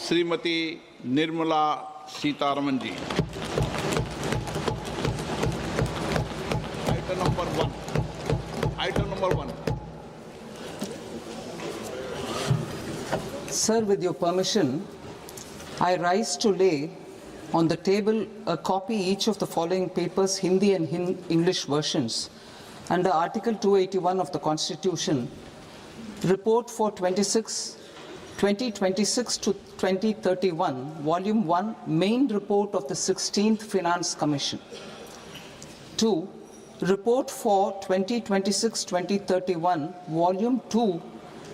Shrimati Nirmala Sitharaman ji. Item number 1. Item number 1. Sir, with your permission, I rise to lay on the table a copy each of the following papers, Hindi and English versions, under Article 281 of the Constitution, Report for 2026 to 2031, Volume 1, Main Report of the 16th Finance Commission. 2. Report for 2026-2031, Volume 2,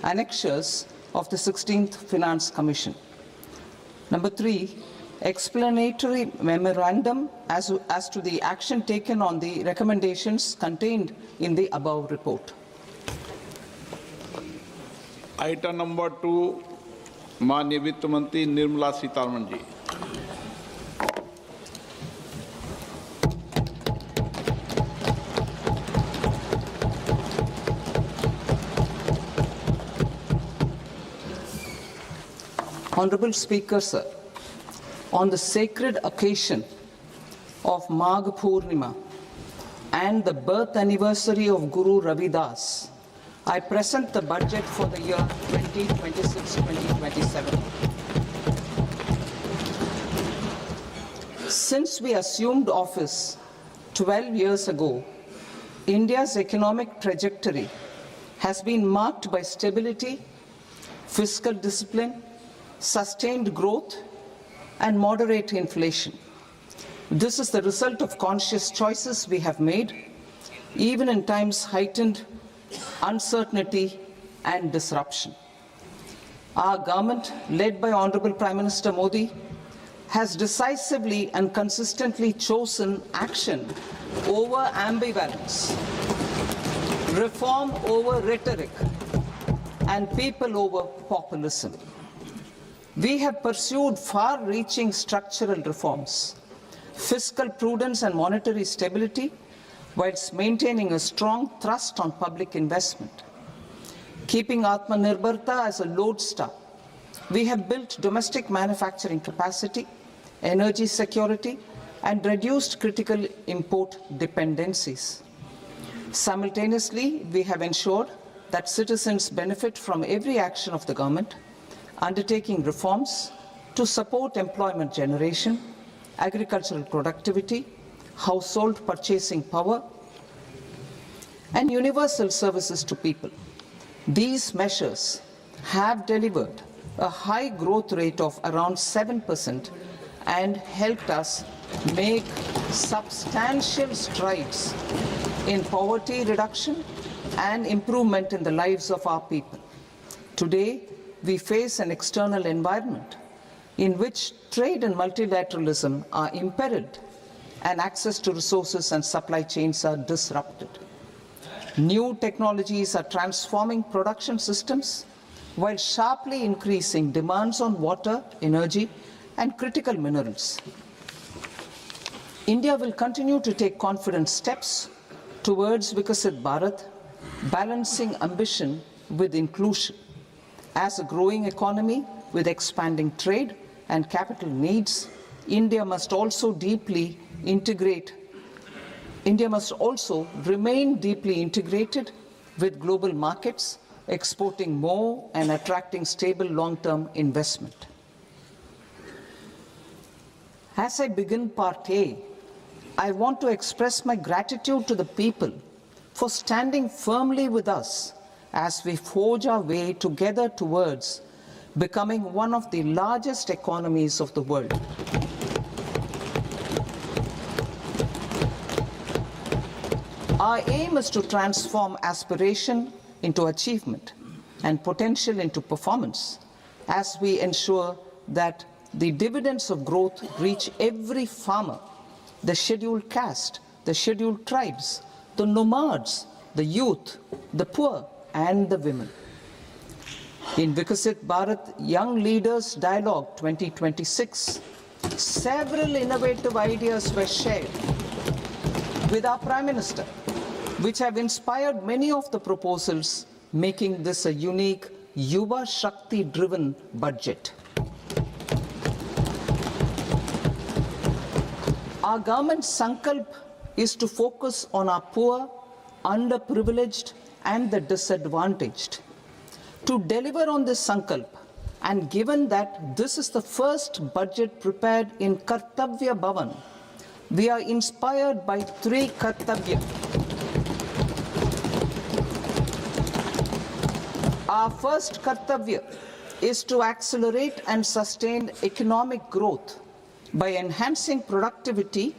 Annexures of the 16th Finance Commission. Number 3, explanatory memorandum as to the action taken on the recommendations contained in the above report. Item number 2, माननीय वित्त मंत्री निर्मला सीतारमन जी। Honorable Speaker, sir, on the sacred occasion of Magh Purnima and the birth anniversary of Guru Ravidas, I present the budget for the year 2026-2027. Since we assumed office 12 years ago, India's economic trajectory has been marked by stability, fiscal discipline, sustained growth, and moderate inflation. This is the result of conscious choices we have made, even in times heightened uncertainty and disruption. Our government, led by Honorable Prime Minister Modi, has decisively and consistently chosen action over ambivalence, reform over rhetoric, and people over populism. We have pursued far-reaching structural reforms, fiscal prudence and monetary stability, whilst maintaining a strong thrust on public investment. Keeping Atmanirbharta as a lodestar, we have built domestic manufacturing capacity, energy security, and reduced critical import dependencies. Simultaneously, we have ensured that citizens benefit from every action of the government, undertaking reforms to support employment generation, agricultural productivity, household purchasing power, and universal services to people. These measures have delivered a high growth rate of around 7% and helped us make substantial strides in poverty reduction and improvement in the lives of our people. Today, we face an external environment in which trade and multilateralism are imperiled and access to resources and supply chains are disrupted. New technologies are transforming production systems while sharply increasing demands on water, energy, and critical minerals. India will continue to take confident steps towards Vikasit Bharat, balancing ambition with inclusion. As a growing economy with expanding trade and capital needs, India must also remain deeply integrated with global markets, exporting more and attracting stable long-term investment. As I begin Part A, I want to express my gratitude to the people for standing firmly with us as we forge our way together towards becoming one of the largest economies of the world. Our aim is to transform aspiration into achievement and potential into performance as we ensure that the dividends of growth reach every farmer, the scheduled caste, the scheduled tribes, the nomads, the youth, the poor, and the women. In Vikasit Bharat Young Leaders Dialogue 2026, several innovative ideas were shared with our Prime Minister, which have inspired many of the proposals, making this a unique Yuva Shakti-driven budget. Our government's sankalp is to focus on our poor, underprivileged, and the disadvantaged. To deliver on this sankalp, and given that this is the first budget prepared in Kartavya Bhavan, we are inspired by three Kartavya. Our first Kartavya is to accelerate and sustain economic growth by enhancing productivity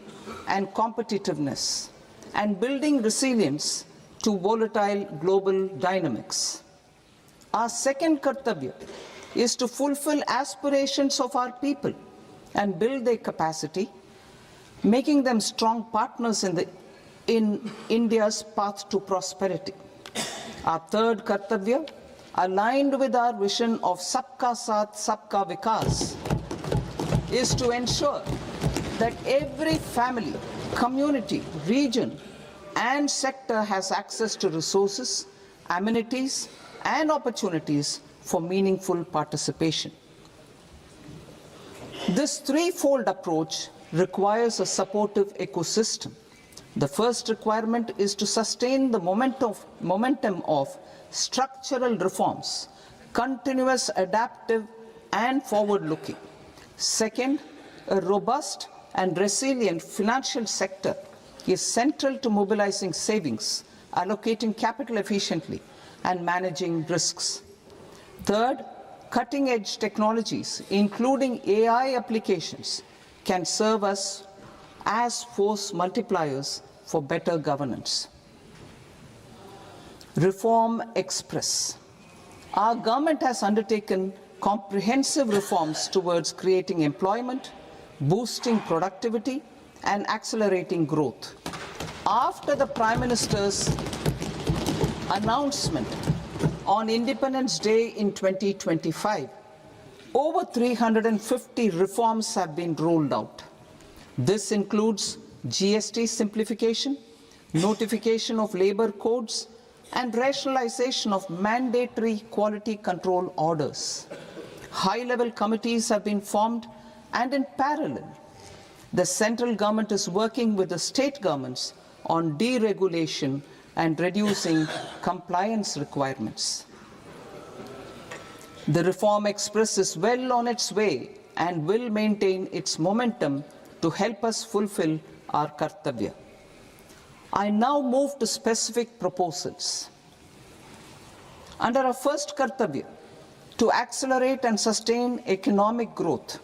and competitiveness and building resilience to volatile global dynamics. Our second Kartavya is to fulfill aspirations of our people and build their capacity, making them strong partners in India's path to prosperity. Our third Kartavya, aligned with our vision of Sabka Saath, Sabka Vikas, is to ensure that every family, community, region, and sector has access to resources, amenities, and opportunities for meaningful participation. This threefold approach requires a supportive ecosystem. The first requirement is to sustain the momentum of structural reforms, continuous, adaptive, and forward-looking. Second, a robust and resilient financial sector is central to mobilizing savings, allocating capital efficiently, and managing risks. Third, cutting-edge technologies, including AI applications, can serve us as force multipliers for better governance. Reform Express. Our government has undertaken comprehensive reforms towards creating employment, boosting productivity, and accelerating growth. After the Prime Minister's announcement on Independence Day in 2025, over 350 reforms have been rolled out. This includes GST simplification, notification of labor codes, and rationalization of mandatory quality control orders. High-level committees have been formed, and in parallel, the central government is working with the state governments on deregulation and reducing compliance requirements. The Reform Express is well on its way and will maintain its momentum to help us fulfill our Kartavya. I now move to specific proposals. Under our first Kartavya, to accelerate and sustain economic growth,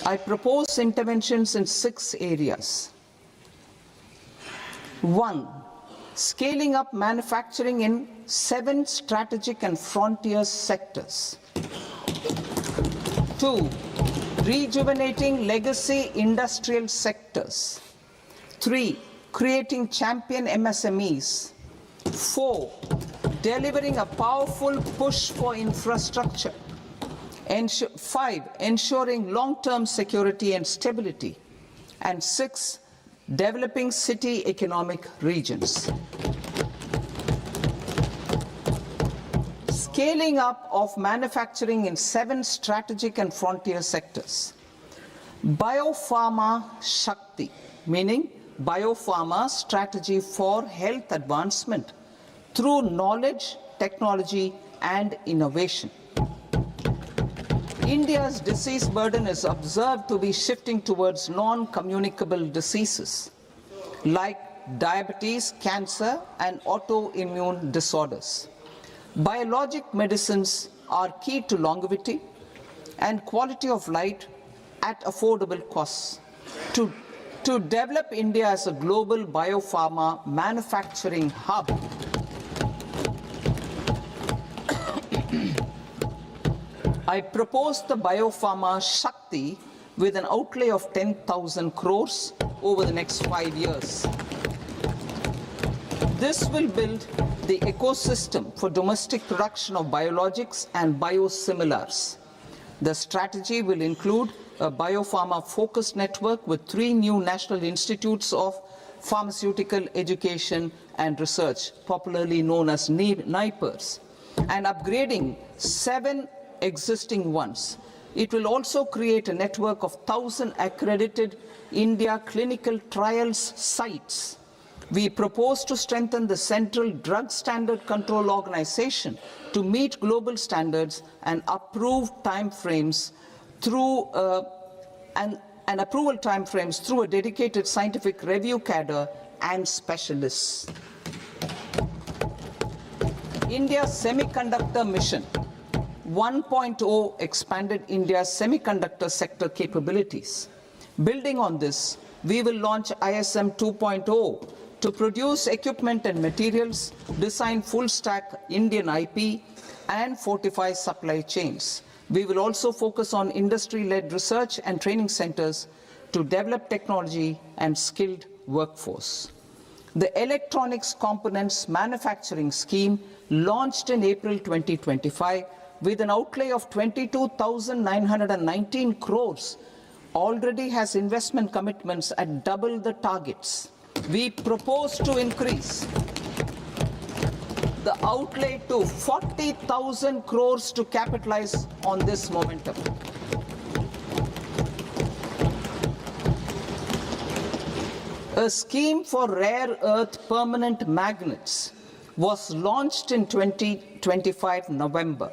I propose interventions in 6 areas. 1. Scaling up manufacturing in 7 strategic and frontier sectors. 2. Rejuvenating legacy industrial sectors. 3. Creating champion MSMEs. 4. Delivering a powerful push for infrastructure. 5. Ensuring long-term security and stability. And 6. Developing city economic regions. Scaling up of manufacturing in 7 strategic and frontier sectors. Biopharma Shakti, meaning biopharma strategy for health advancement through knowledge, technology, and innovation. India's disease burden is observed to be shifting towards non-communicable diseases like diabetes, cancer, and autoimmune disorders. Biologic medicines are key to longevity and quality of life at affordable costs. To develop India as a global biopharma manufacturing hub, I propose the Biopharma Shakti with an outlay of 10,000 crores over the next 5 years. This will build the ecosystem for domestic production of biologics and biosimilars. The strategy will include a biopharma-focused network with 3 new national institutes of pharmaceutical education and research, popularly known as NIPERS, and upgrading 7 existing ones, It will also create a network of 1,000 accredited India clinical trials sites. We propose to strengthen the Central Drug Standard Control Organization to meet global standards and approve timeframes through and approval timeframes through a dedicated scientific review cadre and specialists. India's semiconductor mission 1.0 expanded India's semiconductor sector capabilities. Building on this, we will launch ISM 2.0 to produce equipment and materials, design full-stack Indian IP, and fortify supply chains. We will also focus on industry-led research and training centers to develop technology and skilled workforce. The Electronics Components Manufacturing Scheme, launched in April 2025, with an outlay of 22,919 crores, already has investment commitments at double the targets. We propose to increase the outlay to 40,000 crores to capitalize on this momentum. A scheme for rare earth permanent magnets was launched in 2025 November.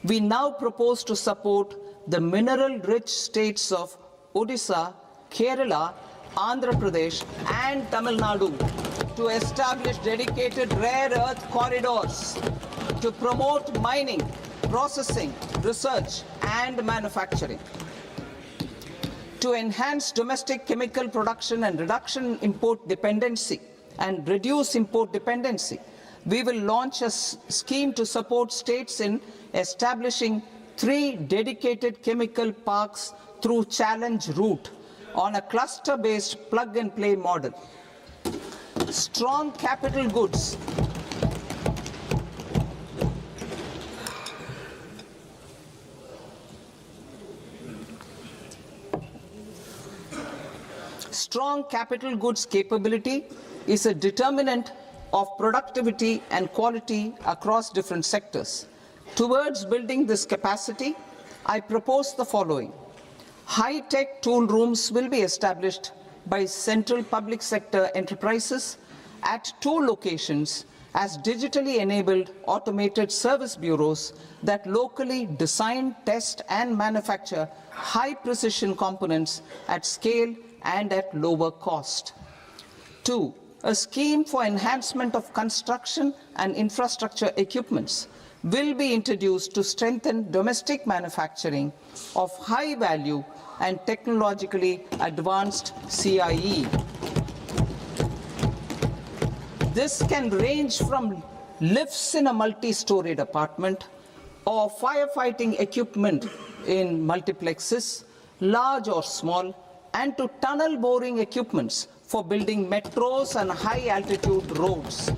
We now propose to support the mineral-rich states of Odisha, Kerala, Andhra Pradesh, and Tamil Nadu to establish dedicated rare earth corridors to promote mining, processing, research, and manufacturing. To enhance domestic chemical production and reduction import dependency and reduce import dependency, we will launch a scheme to support states in establishing 3 dedicated chemical parks through challenge route on a cluster-based plug-and-play model. Strong capital goods. Strong capital goods capability is a determinant of productivity and quality across different sectors. Towards building this capacity, I propose the following. High-tech tool rooms will be established by central public sector enterprises at 2 locations as digitally enabled automated service bureaus that locally design, test, and manufacture high-precision components at scale and at lower cost. 2. A scheme for enhancement of construction and infrastructure equipments will be introduced to strengthen domestic manufacturing of high value and technologically advanced CIE. This can range from lifts in a multi-storied apartment or firefighting equipment in multiplexes, large or small, and to tunnel boring equipments for building metros and high-altitude roads.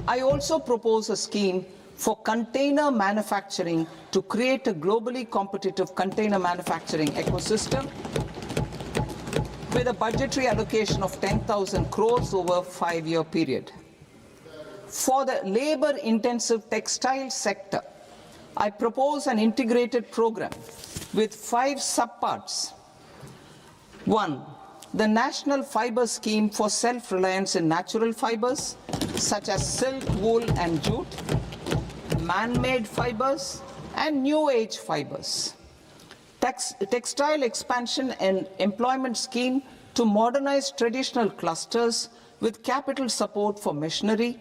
I also propose a scheme for container manufacturing to create a globally competitive container manufacturing ecosystem with a budgetary allocation of 10,000 crores over a 5-year period. For the labor-intensive textile sector, I propose an integrated program with 5 subparts. 1. The National Fiber Scheme for self-reliance in natural fibers, such as silk, wool, and jute, man-made fibers, and new-age fibers. Textile expansion and employment scheme to modernize traditional clusters with capital support for machinery,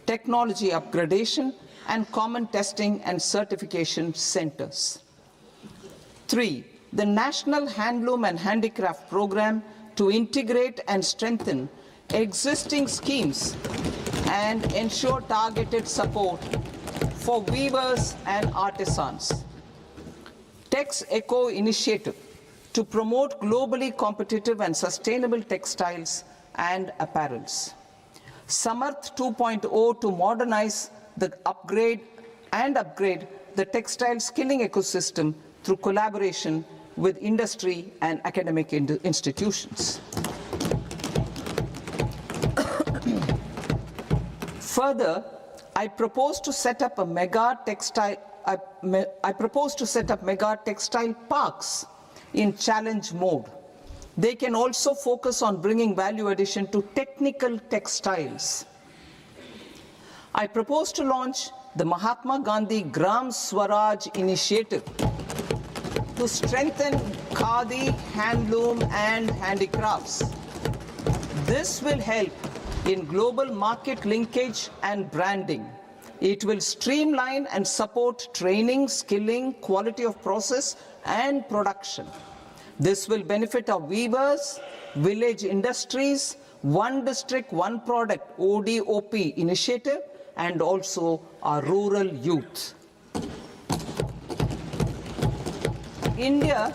technology upgradation, and common testing and certification centers. 3. The National Handloom and Handicraft Program to integrate and strengthen existing schemes and ensure targeted support for weavers and artisans. Tex Eco Initiative to promote globally competitive and sustainable textiles and apparels. Samarth 2.0 to modernize the upgrade the textile skilling ecosystem through collaboration with industry and academic institutions. Further, I propose to set up a mega I propose to set up mega textile parks in challenge mode. They can also focus on bringing value addition to technical textiles. I propose to launch the Mahatma Gandhi Gram Swaraj initiative to strengthen khadi, handloom, and handicrafts. This will help in global market linkage and branding. It will streamline and support training, skilling, quality of process, and production. This will benefit our weavers, village industries, one district, one product, ODOP initiative, and also our rural youth. India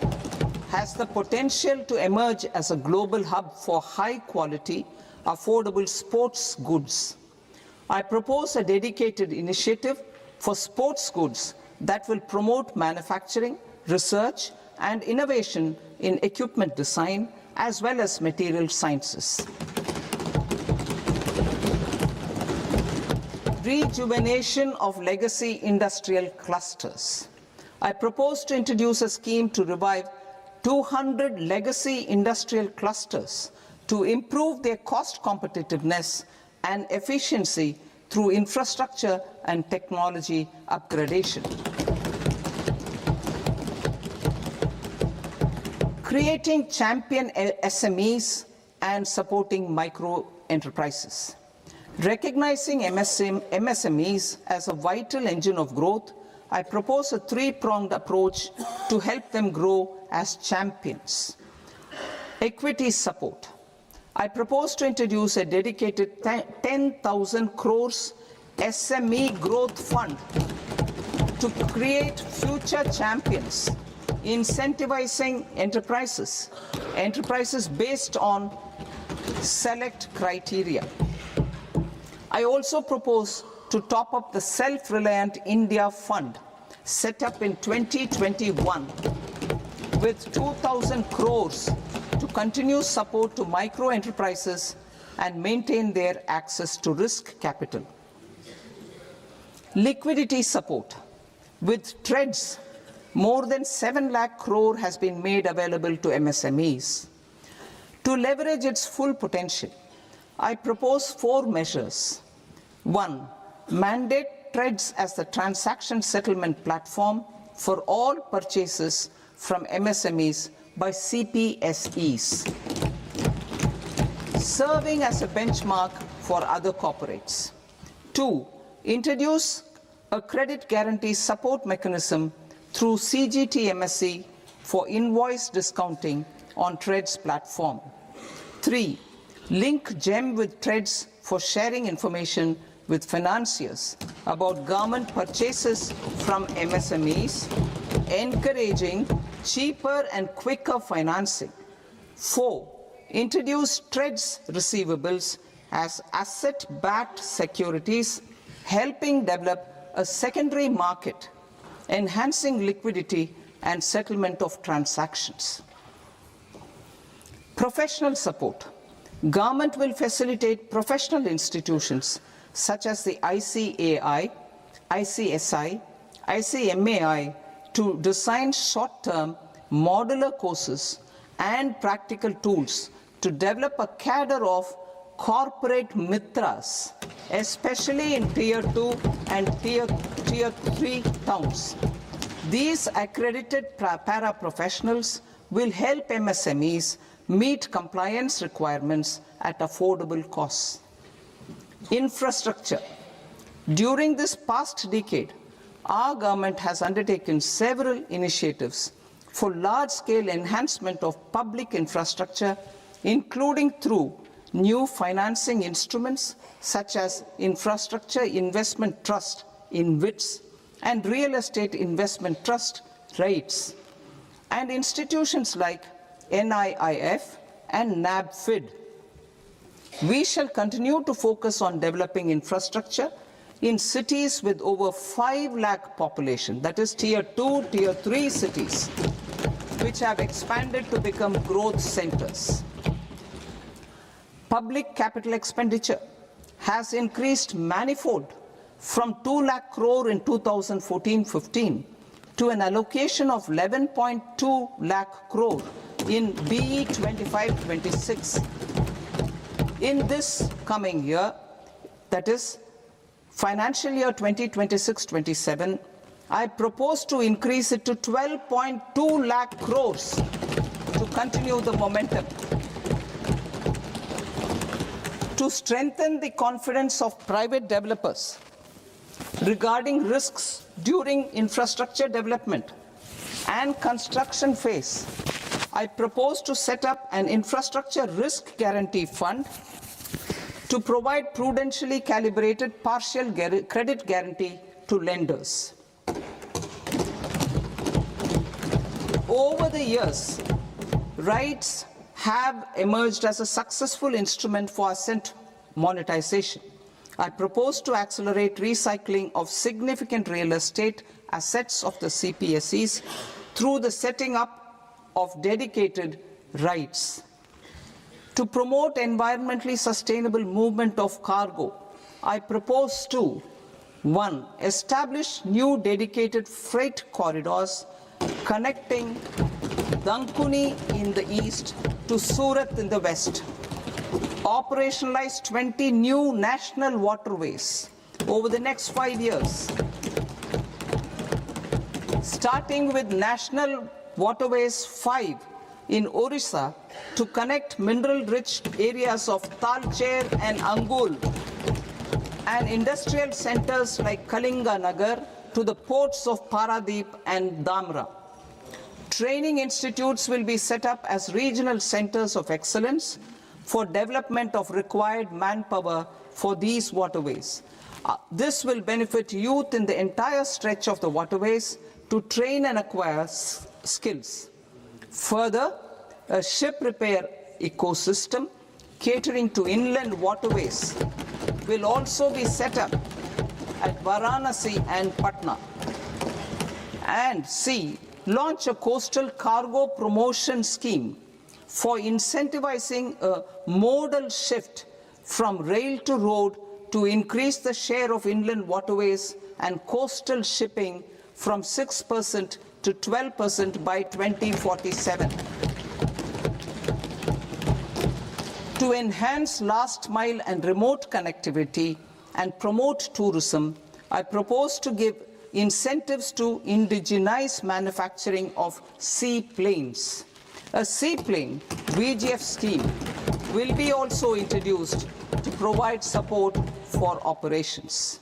has the potential to emerge as a global hub for high quality, affordable sports goods. I propose a dedicated initiative for sports goods that will promote manufacturing, research, and innovation in equipment design as well as material sciences. Rejuvenation of legacy industrial clusters. I propose to introduce a scheme to revive 200 legacy industrial clusters to improve their cost competitiveness and efficiency through infrastructure and technology upgradation. Creating champion SMEs and supporting micro enterprises. Recognizing MSMEs as a vital engine of growth, I propose a three-pronged approach to help them grow as champions. Equity support. I propose to introduce a dedicated 10,000 crores SME growth fund to create future champions, incentivizing enterprises based on select criteria. I also propose to top up the Self-Reliant India Fund set up in 2021 with 2,000 crores to continue support to micro enterprises and maintain their access to risk capital. Liquidity support. With TREDS, more than 7 lakh crore has been made available to MSMEs. To leverage its full potential, I propose 4 measures. 1. Mandate TREDS as the transaction settlement platform for all purchases from MSMEs by CPSEs, serving as a benchmark for other corporates. 2. Introduce a credit guarantee support mechanism through CGT-MSE for invoice discounting on TREDS platform. 3. Link GEM with TREDS for sharing information with financiers about government purchases from MSMEs, encouraging cheaper and quicker financing. 4. Introduce TREDS receivables as asset-backed securities, helping develop a secondary market, enhancing liquidity and settlement of transactions. Professional support. Government will facilitate professional institutions such as the ICAI, ICSI, ICMAI to design short-term modular courses and practical tools to develop a cadre of corporate mitras, especially in Tier 2 and Tier 3 towns. These accredited para-professionals will help MSMEs meet compliance requirements at affordable costs. Infrastructure. During this past decade, our government has undertaken several initiatives for large-scale enhancement of public infrastructure, including through new financing instruments such as Infrastructure Investment Trust (InvITs) and Real Estate Investment Trust (REITs), and institutions like NIIF and NABFID. We shall continue to focus on developing infrastructure in cities with over 5 lakh population, that is Tier 2, Tier 3 cities, which have expanded to become growth centers. Public capital expenditure has increased manifold from 2 lakh crore in 2014-15 to an allocation of 11.2 lakh crore in BE 25-26. In this coming year, that is financial year 2026-27, I propose to increase it to 12.2 lakh crores to continue the momentum. To strengthen the confidence of private developers regarding risks during infrastructure development and construction phase, I propose to set up an infrastructure risk guarantee fund to provide prudentially calibrated partial credit guarantee to lenders. Over the years, RITES have emerged as a successful instrument for asset monetization. I propose to accelerate recycling of significant real estate assets of the CPSEs through the setting up of dedicated RITES. To promote environmentally sustainable movement of cargo, I propose to 1. Establish new dedicated freight corridors connecting Dankuni in the east to Surat in the west. Operationalize 20 new national waterways over the next 5 years, starting with National Waterways 5 in Orissa to connect mineral-rich areas of Talcher and Angul and industrial centers like Kalinga Nagar to the ports of Paradeep and Dhamra. Training institutes will be set up as regional centers of excellence for development of required manpower for these waterways. This will benefit youth in the entire stretch of the waterways to train and acquire skills. Further, a ship repair ecosystem catering to inland waterways will also be set up at Varanasi and Patna. And C, launch a coastal cargo promotion scheme for incentivizing a modal shift from rail to road to increase the share of inland waterways and coastal shipping from 6% to 12% by 2047. To enhance last mile and remote connectivity and promote tourism, I propose to give incentives to indigenize manufacturing of seaplanes. A seaplane VGF scheme will be also introduced to provide support for operations.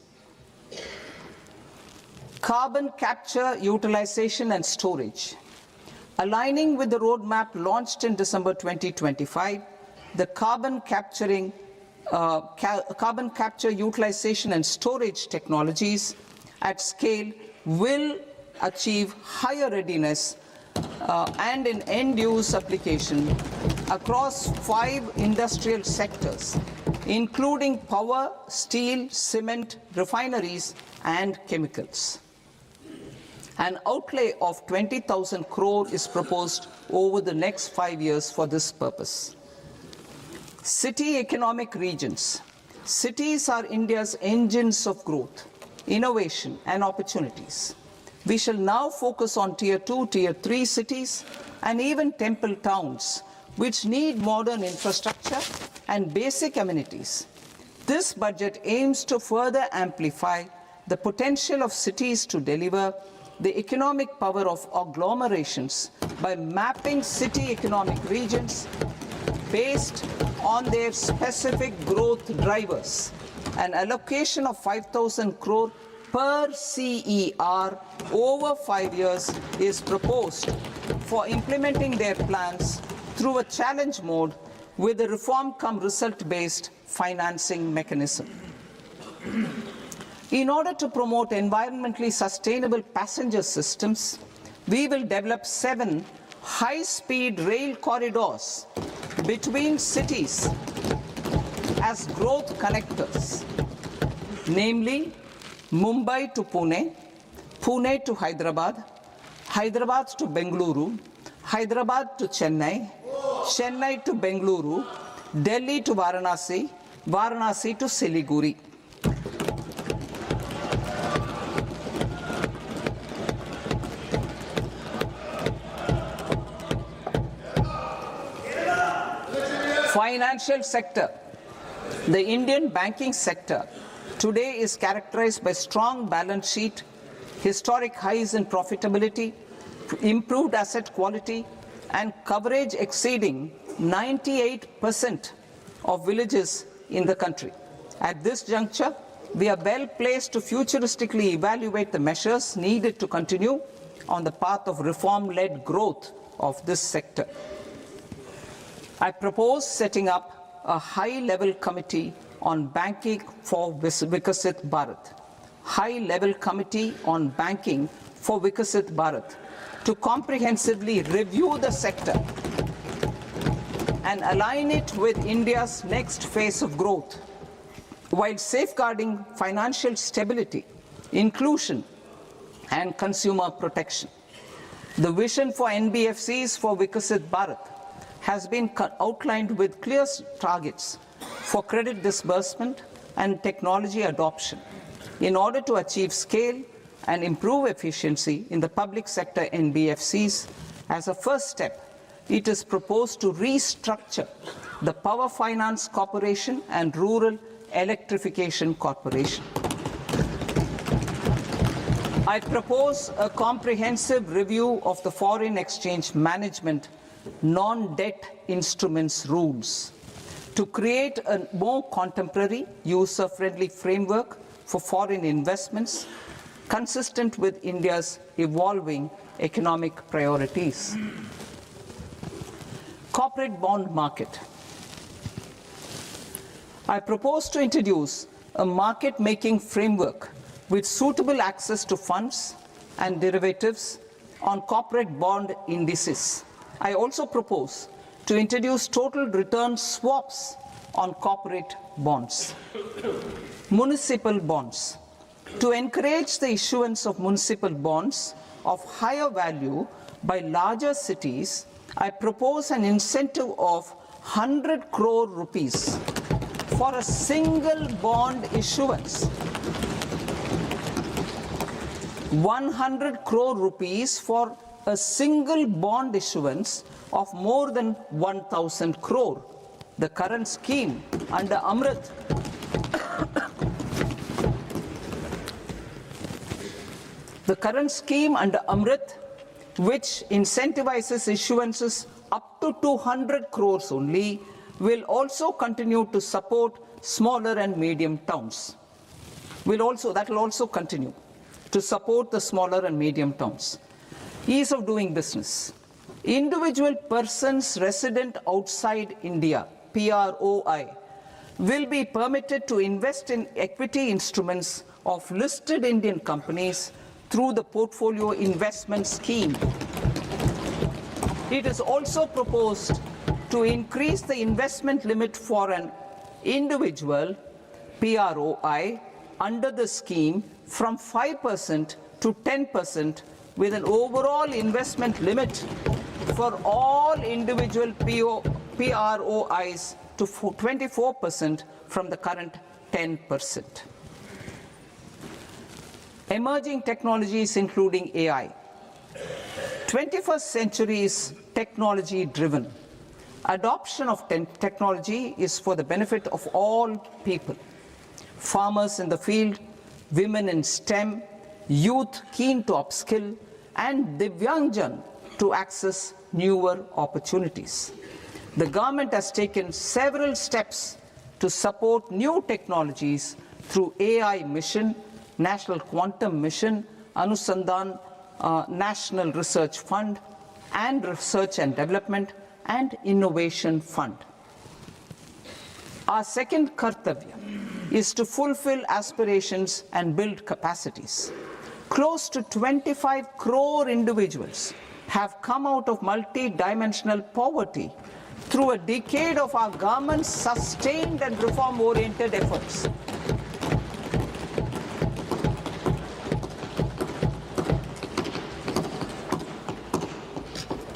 Carbon capture, utilization and storage. Aligning with the roadmap launched in December 2025, the carbon capture, utilization and storage technologies at scale will achieve higher readiness and in end-use application across 5 industrial sectors, including power, steel, cement, refineries, and chemicals. An outlay of 20,000 crore is proposed over the next 5 years for this purpose. City economic regions. Cities are India's engines of growth, innovation, and opportunities. We shall now focus on Tier 2, Tier 3 cities, and even temple towns, which need modern infrastructure and basic amenities. This budget aims to further amplify the potential of cities to deliver the economic power of agglomerations by mapping city economic regions based on their specific growth drivers. An allocation of 5,000 crore per CER over 5 years is proposed for implementing their plans through a challenge mode with a reform-cum-result-based financing mechanism. In order to promote environmentally sustainable passenger systems, we will develop 7 high-speed rail corridors between cities as growth connectors, namely Mumbai to Pune, Pune to Hyderabad, Hyderabad to Bengaluru, Hyderabad to Chennai, Chennai to Bengaluru, Delhi to Varanasi, Varanasi to Siliguri. financial sector, the Indian banking sector today is characterized by strong balance sheet, historic highs in profitability, improved asset quality, and coverage exceeding 98% of villages in the country. At this juncture, we are well placed to futuristically evaluate the measures needed to continue on the path of reform-led growth of this sector. I propose setting up a high-level committee on banking for Vikasit Bharat. High-level committee on banking for Vikasit Bharat to comprehensively review the sector and align it with India's next phase of growth, while safeguarding financial stability, inclusion, and consumer protection. The vision for NBFCs for Vikasit Bharat has been outlined with clear targets for credit disbursement and technology adoption in order to achieve scale and improve efficiency in the public sector NBFCs. As a first step, it is proposed to restructure the Power Finance Corporation and Rural Electrification Corporation. I propose a comprehensive review of the foreign exchange management non-debt instruments rules to create a more contemporary, user-friendly framework for foreign investments consistent with India's evolving economic priorities. Corporate bond market. I propose to introduce a market-making framework with suitable access to funds and derivatives on corporate bond indices. I also propose to introduce total return swaps on corporate bonds. Municipal bonds. To encourage the issuance of municipal bonds of higher value by larger cities, I propose an incentive of 100 crore rupees for a single bond issuance. 100 crore rupees for a single bond issuance of more than 1,000 crore. The current scheme under Amrit which incentivizes issuances up to 200 crores only, will also continue to support smaller and medium towns. That will also continue to support the smaller and medium towns. Ease of doing business. Individual persons resident outside India, PROI, will be permitted to invest in equity instruments of listed Indian companies through the portfolio investment scheme. It is also proposed to increase the investment limit for an individual PROI under the scheme from 5% to 10%, with an overall investment limit for all individual PROIs to 24% from the current 10%. Emerging technologies including AI. 21st century is technology-driven. Adoption of technology is for the benefit of all people. Farmers in the field, women in STEM, youth keen to upskill, and Divyangjan to access newer opportunities. The government has taken several steps to support new technologies through AI Mission, National Quantum Mission, Anusandhan National Research Fund, and Research and Development and Innovation Fund. Our second kartavya is to fulfill aspirations and build capacities. Close to 25 crore individuals have come out of multi-dimensional poverty through a decade of our government's sustained and reform-oriented efforts.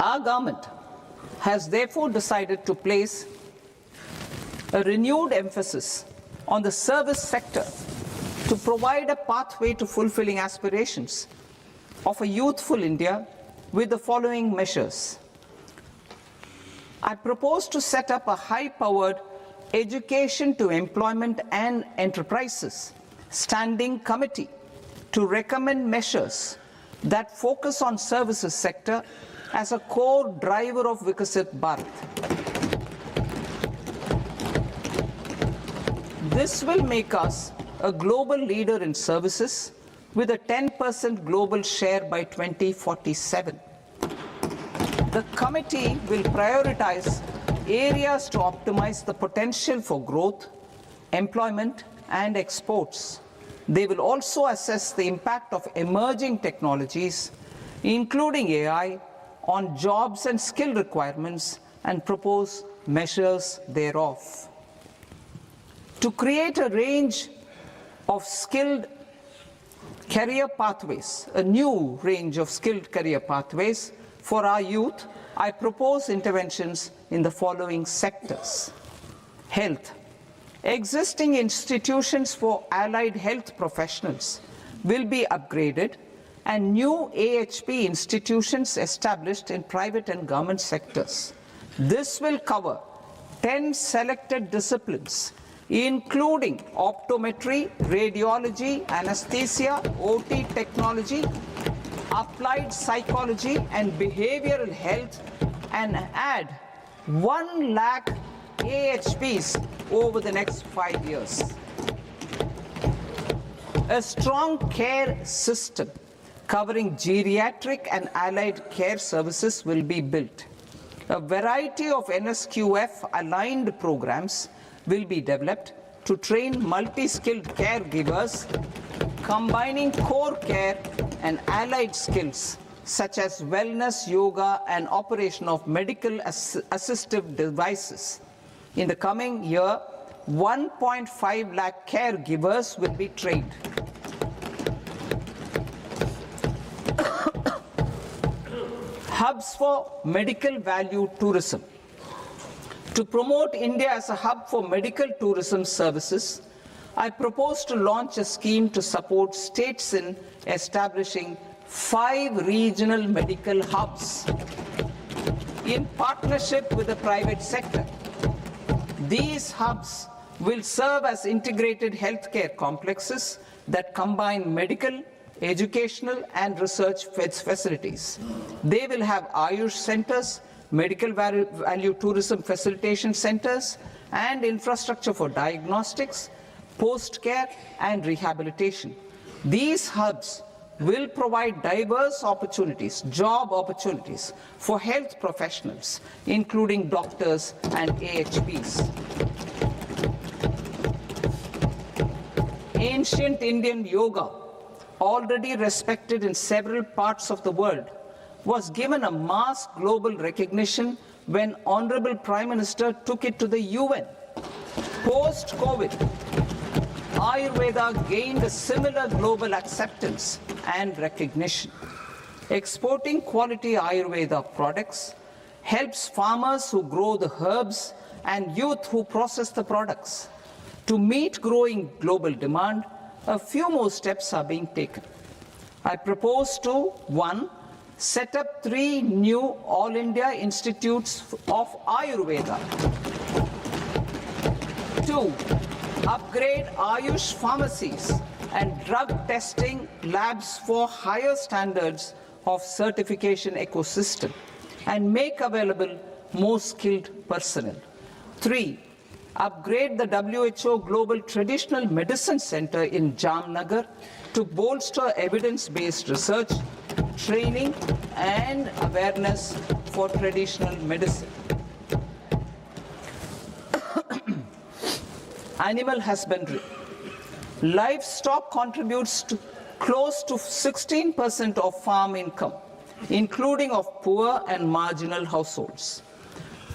Our government has therefore decided to place a renewed emphasis on the service sector to provide a pathway to fulfilling aspirations of a youthful India with the following measures. I propose to set up a high-powered Education to Employment and Enterprises Standing Committee to recommend measures that focus on services sector as a core driver of Vikasit Bharat. This will make us a global leader in services with a 10% global share by 2047. The committee will prioritize areas to optimize the potential for growth, employment, and exports. They will also assess the impact of emerging technologies, including AI, on jobs and skill requirements and propose measures thereof. To create a range of skilled career pathways, a new range of skilled career pathways for our youth, I propose interventions in the following sectors. Health. Existing institutions for allied health professionals will be upgraded and new AHP institutions established in private and government sectors. This will cover 10 selected disciplines, including optometry, radiology, anesthesia, OT technology, applied psychology and behavioral health, and add 1 lakh AHPs over the next 5 years. A strong care system covering geriatric and allied care services will be built. A variety of NSQF-aligned programs will be developed to train multi-skilled caregivers, combining core care and allied skills such as wellness, yoga, and operation of medical assistive devices. In the coming year, 1.5 lakh caregivers will be trained. Hubs for medical value tourism. To promote India as a hub for medical tourism services, I propose to launch a scheme to support states in establishing 5 regional medical hubs in partnership with the private sector. These hubs will serve as integrated healthcare complexes that combine medical, educational, and research facilities. They will have Ayush centers, medical value tourism facilitation centers, and infrastructure for diagnostics, post-care, and rehabilitation. These hubs will provide diverse opportunities, job opportunities for health professionals, including doctors and AHPs. Ancient Indian yoga, already respected in several parts of the world, was given a mass global recognition when Honorable Prime Minister took it to the UN. Post-COVID, Ayurveda gained a similar global acceptance and recognition. Exporting quality Ayurveda products helps farmers who grow the herbs and youth who process the products. To meet growing global demand, a few more steps are being taken. I propose to 1. Set up 3 new All India Institutes of Ayurveda. 2. Upgrade Ayush pharmacies and drug testing labs for higher standards of certification ecosystem and make available more skilled personnel. 3. Upgrade the WHO Global Traditional Medicine Center in Jamnagar to bolster evidence-based research, training, and awareness for traditional medicine. Animal husbandry. Livestock contributes to close to 16% of farm income, including of poor and marginal households.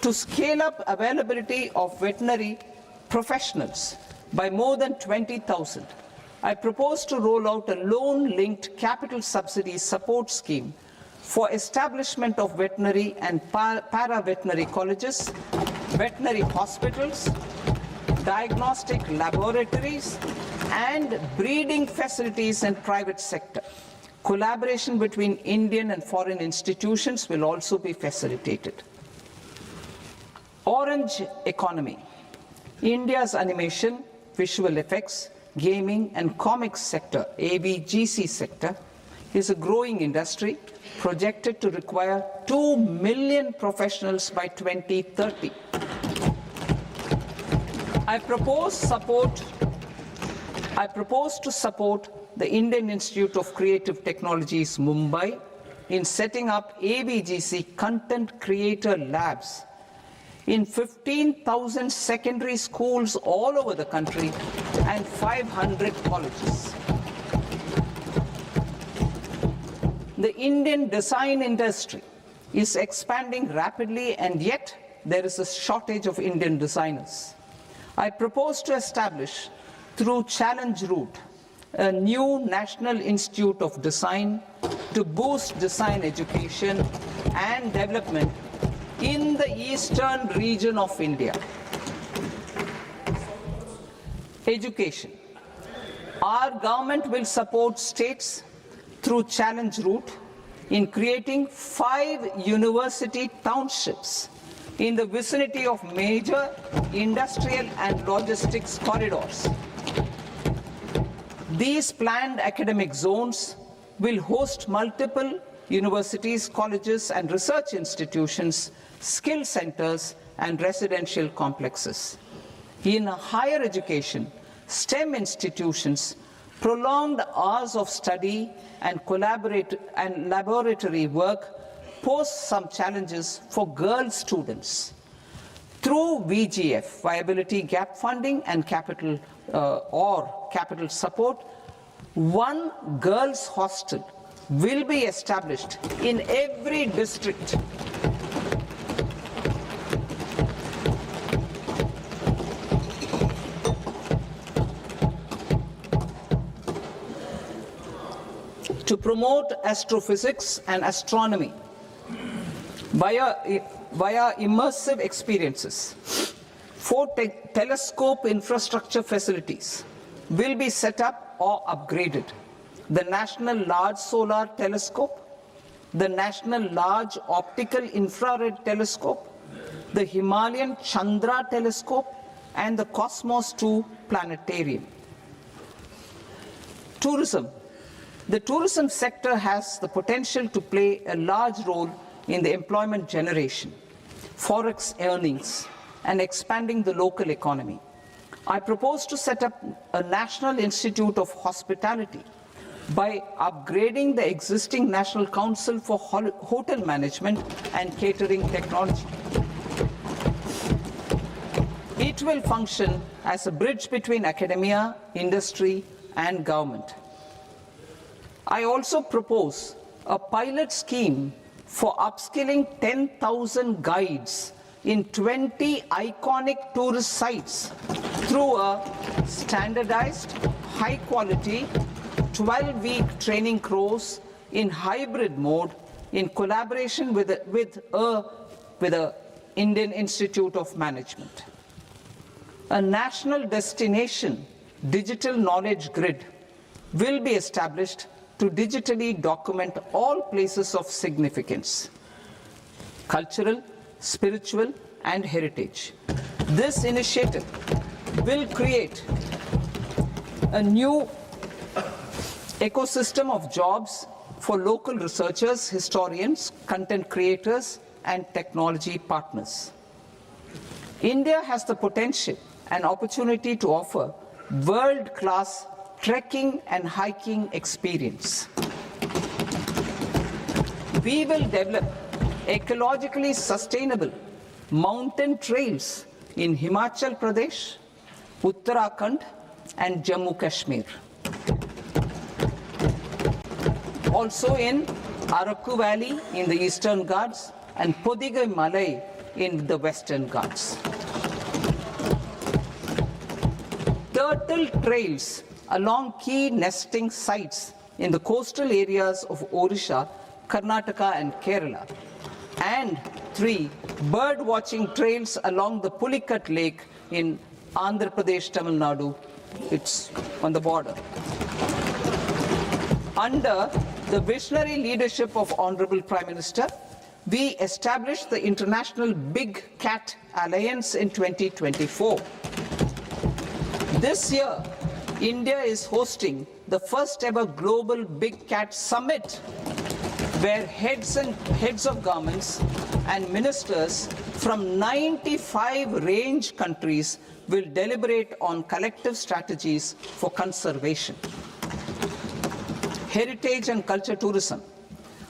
To scale up availability of veterinary professionals by more than 20,000, I propose to roll out a loan-linked capital subsidy support scheme for establishment of veterinary and para-veterinary colleges, veterinary hospitals, diagnostic laboratories, and breeding facilities in private sector. Collaboration between Indian and foreign institutions will also be facilitated. Orange economy. India's animation, visual effects, gaming and comics sector, AVGC sector, is a growing industry projected to require 2 million professionals by 2030. I propose to support the Indian Institute of Creative Technologies, Mumbai, in setting up AVGC content creator labs in 15,000 secondary schools all over the country and 500 colleges. The Indian design industry is expanding rapidly, and yet there is a shortage of Indian designers. I propose to establish, through Challenge Route, a new National Institute of Design to boost design education and development in the eastern region of India. Education. Our government will support states through Challenge Route in creating 5 university townships in the vicinity of major industrial and logistics corridors. These planned academic zones will host multiple universities, colleges and research institutions, skill centers and residential complexes. In higher education, STEM institutions, prolonged hours of study and laboratory work pose some challenges for girl students. Through VGF, Viability Gap Funding and capital support, one girls' hostel will be established in every district. To promote astrophysics and astronomy via immersive experiences, 4 telescope infrastructure facilities will be set up or upgraded. The National Large Solar Telescope, the National Large Optical Infrared Telescope, the Himalayan Chandra Telescope, and the Cosmos 2 Planetarium. Tourism. The tourism sector has the potential to play a large role in the employment generation, forex earnings, and expanding the local economy. I propose to set up a National Institute of Hospitality by upgrading the existing National Council for Hotel Management and Catering Technology. It will function as a bridge between academia, industry, and government. I also propose a pilot scheme for upskilling 10,000 guides in 20 iconic tourist sites through a standardized, high-quality, 12-week training course in hybrid mode in collaboration with the Indian Institute of Management. A national destination digital knowledge grid will be established to digitally document all places of significance, cultural, spiritual, and heritage. This initiative will create a new ecosystem of jobs for local researchers, historians, content creators, and technology partners. India has the potential and opportunity to offer world-class trekking and hiking experience. We will develop ecologically sustainable mountain trails in Himachal Pradesh, Uttarakhand, and Jammu Kashmir. Also in Araku Valley in the Eastern Ghats and Podigai Malai in the Western Ghats. Turtle trails along key nesting sites in the coastal areas of Odisha, Karnataka, and Kerala. And 3 bird watching trails along the Pulikat Lake in Andhra Pradesh, Tamil Nadu. It's on the border. Under the visionary leadership of Honorable Prime Minister, we established the International Big Cat Alliance in 2024. This year, India is hosting the first ever Global Big Cat Summit, where heads of governments and ministers from 95 range countries will deliberate on collective strategies for conservation. Heritage and culture tourism.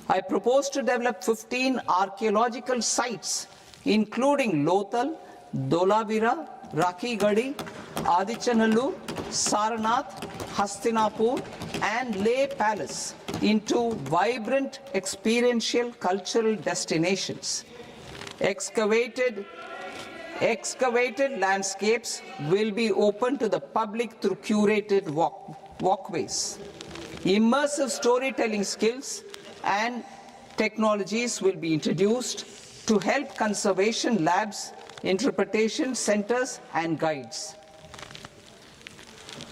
I propose to develop 15 archaeological sites, including Lothal, Dholavira, Rakhi-Gadi, Adichanallur, Sarnath, Hastinapur, and Leh Palace into vibrant experiential cultural destinations. Excavated landscapes will be open to the public through curated walkways. Immersive storytelling skills and technologies will be introduced to help conservation labs, interpretation centers, and guides.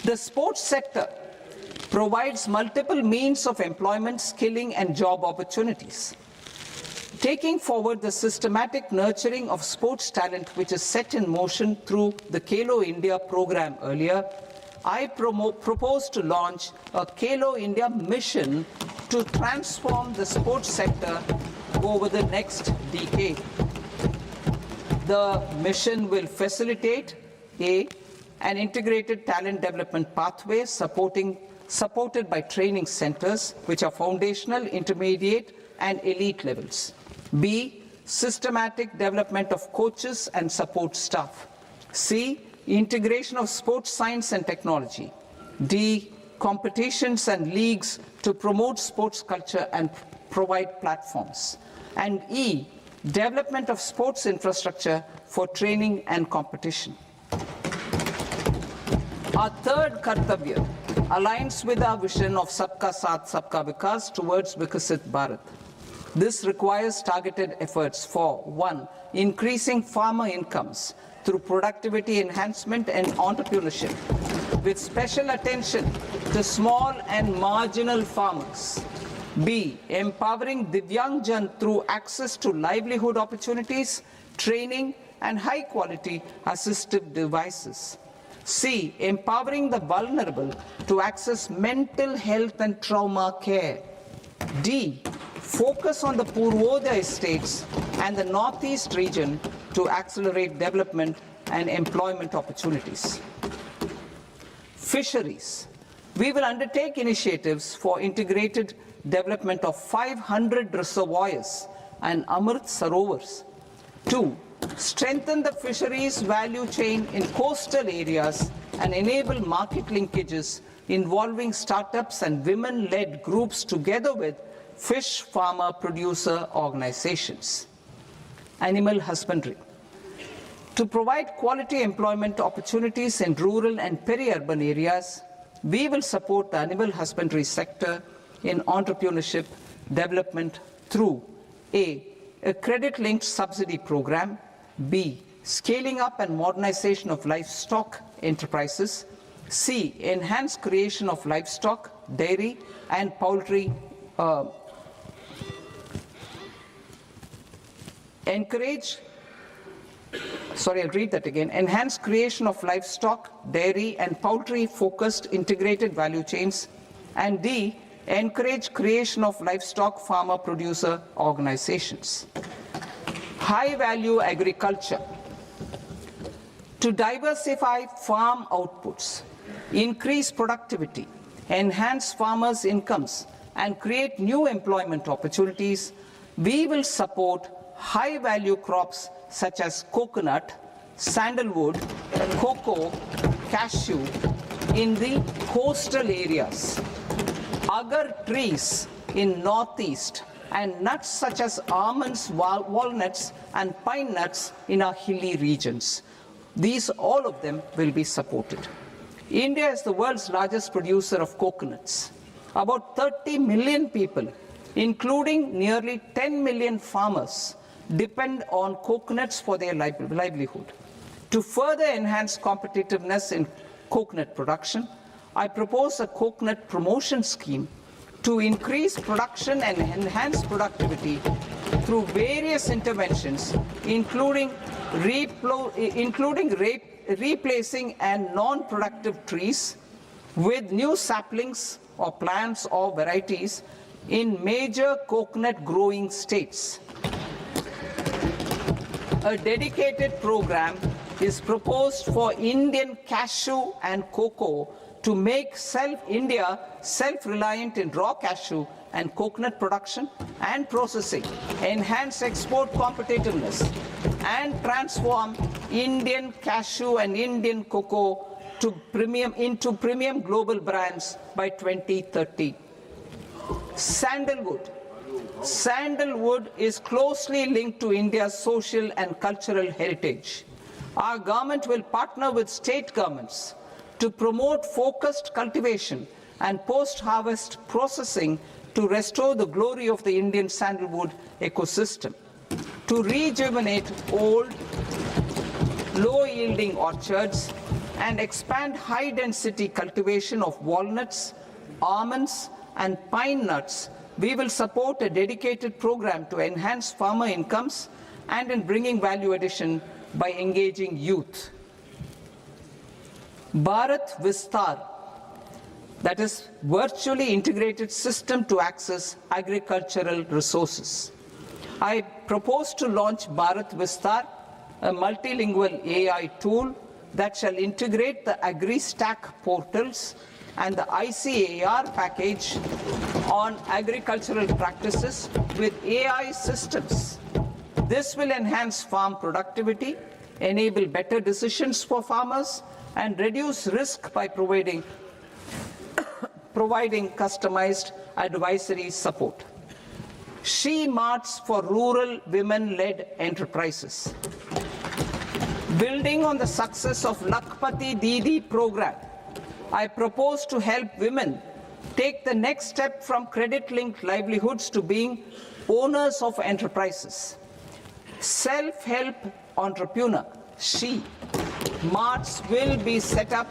The sports sector provides multiple means of employment, skilling, and job opportunities. Taking forward the systematic nurturing of sports talent, which is set in motion through the Khelo India program earlier, I propose to launch a Khelo India mission to transform the sports sector over the next decade. The mission will facilitate an integrated talent development pathway supported by training centers, which are foundational, intermediate, and elite levels. B, systematic development of coaches and support staff. C, integration of sports science and technology. D, competitions and leagues to promote sports culture and provide platforms. And E, development of sports infrastructure for training and competition. Our third Kartavya aligns with our vision of Sabka Saath, Sabka Vikas towards Vikasit Bharat. This requires targeted efforts for 1, increasing farmer incomes through productivity enhancement and entrepreneurship, with special attention to small and marginal farmers. B, empowering Divyangjan through access to livelihood opportunities, training, and high-quality assistive devices. C, empowering the vulnerable to access mental health and trauma care. D, focus on the Purvodaya states and the Northeast region to accelerate development and employment opportunities. Fisheries. We will undertake initiatives for integrated development of 500 reservoirs and Amrit Sarovars. 2, strengthen the fisheries value chain in coastal areas and enable market linkages involving startups and women-led groups together with fish farmer producer organizations. Animal husbandry. To provide quality employment opportunities in rural and peri-urban areas, we will support the animal husbandry sector in entrepreneurship development through A, credit-linked subsidy program, B, scaling up and modernization of livestock enterprises, C, enhanced creation of livestock, dairy, and poultry enhanced creation of livestock, dairy, and poultry-focused integrated value chains, and D, encourage creation of livestock farmer-producer organizations. High-value agriculture. To diversify farm outputs, increase productivity, enhance farmers' incomes, and create new employment opportunities, we will support high-value crops such as coconut, sandalwood, cocoa, cashew in the coastal areas, agar trees in northeast, and nuts such as almonds, walnuts, and pine nuts in our hilly regions. All of them will be supported. India is the world's largest producer of coconuts. About 30 million people, including nearly 10 million farmers, depend on coconuts for their livelihood. To further enhance competitiveness in coconut production, I propose a coconut promotion scheme to increase production and enhance productivity through various interventions, including replacing and non-productive trees with new saplings or plants or varieties in major coconut growing states. A dedicated program is proposed for Indian cashew and cocoa to make India self-reliant in raw cashew and coconut production and processing, enhance export competitiveness, and transform Indian cashew and Indian cocoa into premium global brands by 2030. Sandalwood. Sandalwood is closely linked to India's social and cultural heritage. Our government will partner with state governments to promote focused cultivation and post-harvest processing to restore the glory of the Indian sandalwood ecosystem, to rejuvenate old, low-yielding orchards, and expand high-density cultivation of walnuts, almonds, and pine nuts. We will support a dedicated program to enhance farmer incomes and in bringing value addition by engaging youth. Bharat Vistar, that is virtually integrated system to access agricultural resources. I propose to launch Bharat Vistar, a multilingual AI tool that shall integrate the AgriStack portals and the ICAR package on agricultural practices with AI systems. This will enhance farm productivity, enable better decisions for farmers, and reduce risk by providing customized advisory support. She-Marts for rural women-led enterprises. Building on the success of Lakpati Didi program, I propose to help women take the next step from credit-linked livelihoods to being owners of enterprises. Self-help entrepreneur, She-Marts will be set up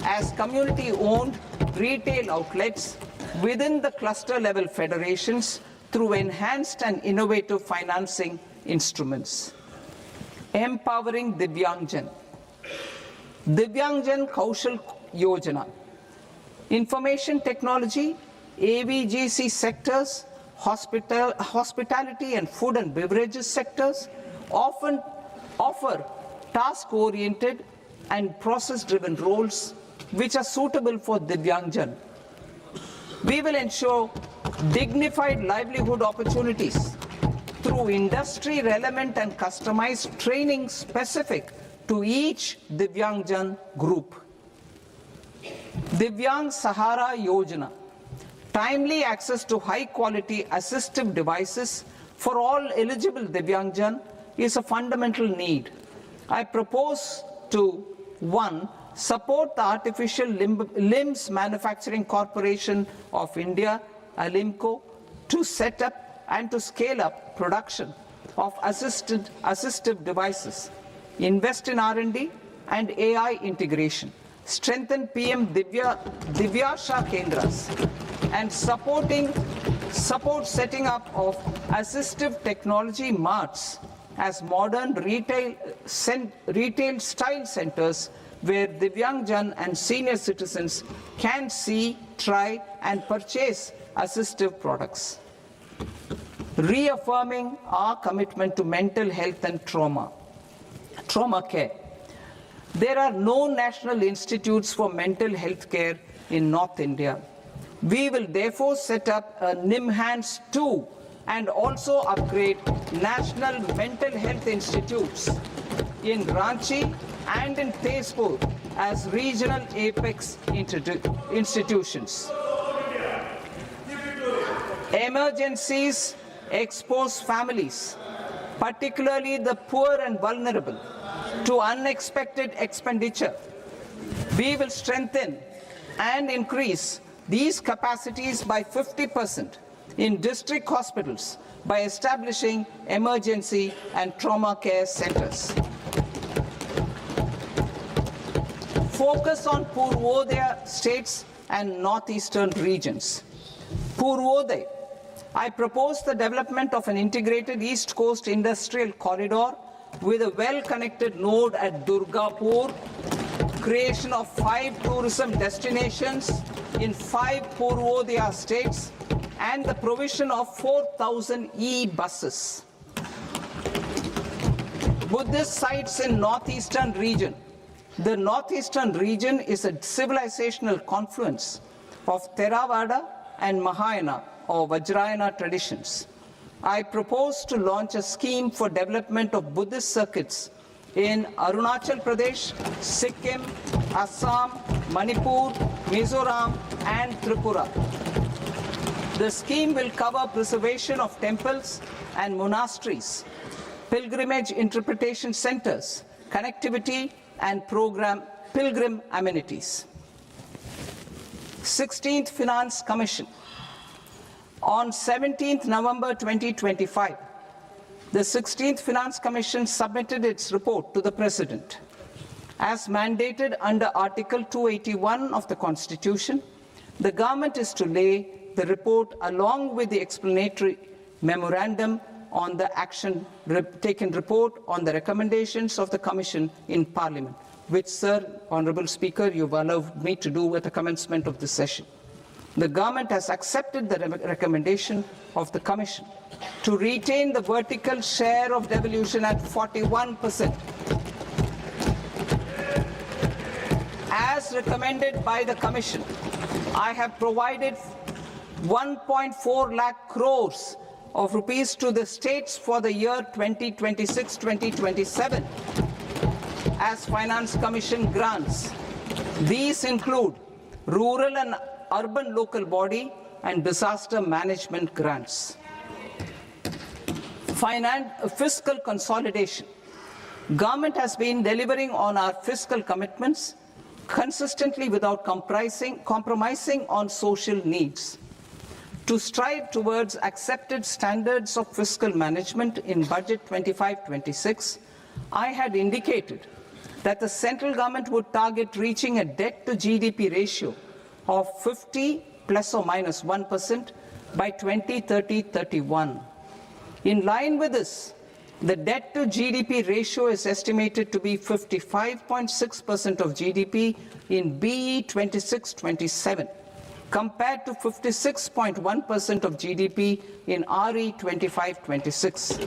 as community-owned retail outlets within the cluster-level federations through enhanced and innovative financing instruments. Empowering Divyangjan. Divyangjan Kaushal Yojana. Information technology, AVGC sectors, hospitality and food and beverages sectors often offer task-oriented and process-driven roles which are suitable for Divyangjan. We will ensure dignified livelihood opportunities through industry-relevant and customized training specific to each Divyangjan group. Divyang Sahara Yojana. Timely access to high-quality assistive devices for all eligible Divyangjan is a fundamental need. I propose to 1. Support the Artificial Limbs Manufacturing Corporation of India, Alimco, to set up and to scale up production of assistive devices, invest in R&D and AI integration, strengthen PM Divyasha Kendras, and support setting up of assistive technology marts as modern retail style centers where Divyangjan and senior citizens can see, try, and purchase assistive products. Reaffirming our commitment to mental health and trauma care. There are no national institutes for mental health care in North India. We will therefore set up a NIMHANS 2 and also upgrade national mental health institutes in Ranchi and in Tezpur as regional apex institutions. Emergencies expose families, particularly the poor and vulnerable, to unexpected expenditure. We will strengthen and increase these capacities by 50% in district hospitals by establishing emergency and trauma care centers. Focus on Purvodaya states and northeastern regions. Purvodaya. I propose the development of an integrated East Coast industrial corridor with a well-connected node at Durgapur, creation of 5 tourism destinations in 5 Purvodaya states, and the provision of 4,000 e-buses. Buddhist sites in northeastern region. The northeastern region is a civilizational confluence of Theravada and Mahayana or Vajrayana traditions. I propose to launch a scheme for development of Buddhist circuits in Arunachal Pradesh, Sikkim, Assam, Manipur, Mizoram, and Tripura. The scheme will cover preservation of temples and monasteries, pilgrimage interpretation centers, connectivity, and pilgrim amenities. 16th Finance Commission. On 17th November 2025, the 16th Finance Commission submitted its report to the President. As mandated under Article 281 of the Constitution, the government is to lay the report along with the explanatory memorandum on the action taken report on the recommendations of the Commission in Parliament, which, Sir, Honourable Speaker, you've allowed me to do at the commencement of this session. The government has accepted the recommendation of the Commission to retain the vertical share of devolution at 41%. As recommended by the Commission, I have provided 1.4 lakh crores of rupees to the states for the year 2026-2027 as Finance Commission grants. These include rural and urban local body and disaster management grants. Fiscal consolidation. Government has been delivering on our fiscal commitments consistently without compromising on social needs. To strive towards accepted standards of fiscal management in Budget 25-26, I had indicated that the central government would target reaching a debt to GDP ratio of 50 plus or minus 1% by 2030-31. In line with this, the debt to GDP ratio is estimated to be 55.6% of GDP in BE 26-27, compared to 56.1% of GDP in RE 25-26.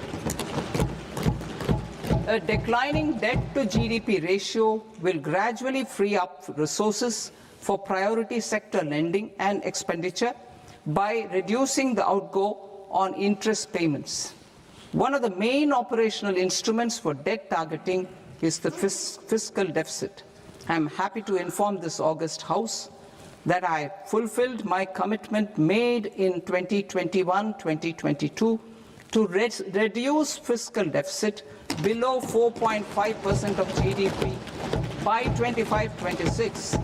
A declining debt to GDP ratio will gradually free up resources for priority sector lending and expenditure by reducing the outgo on interest payments. One of the main operational instruments for debt targeting is the fiscal deficit. I am happy to inform this august House that I fulfilled my commitment made in 2021-2022 to reduce fiscal deficit below 4.5% of GDP by 25-26.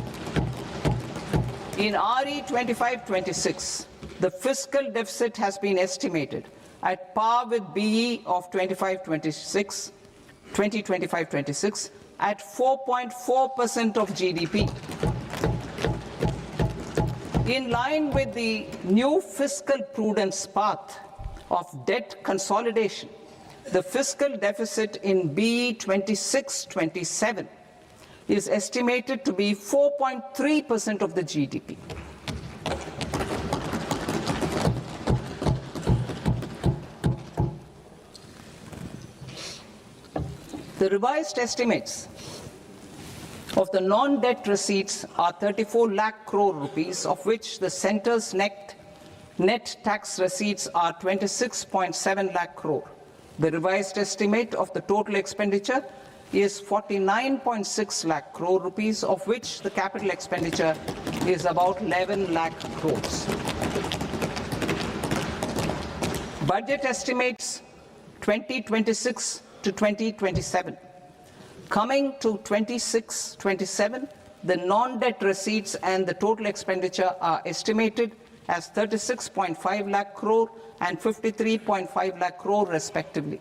In RE 25-26, the fiscal deficit has been estimated at par with BE of 2025-26 at 4.4% of GDP. In line with the new fiscal prudence path of debt consolidation, the fiscal deficit in BE 26-27 is estimated to be 4.3% of the GDP. The revised estimates of the non-debt receipts are 34 lakh crore rupees, of which the centre's net tax receipts are 26.7 lakh crore. The revised estimate of the total expenditure is 49.6 lakh crore rupees, of which the capital expenditure is about 11 lakh crores. Budget estimates 2026 to 2027. Coming to 26-27, the non-debt receipts and the total expenditure are estimated as 36.5 lakh crore and 53.5 lakh crore respectively.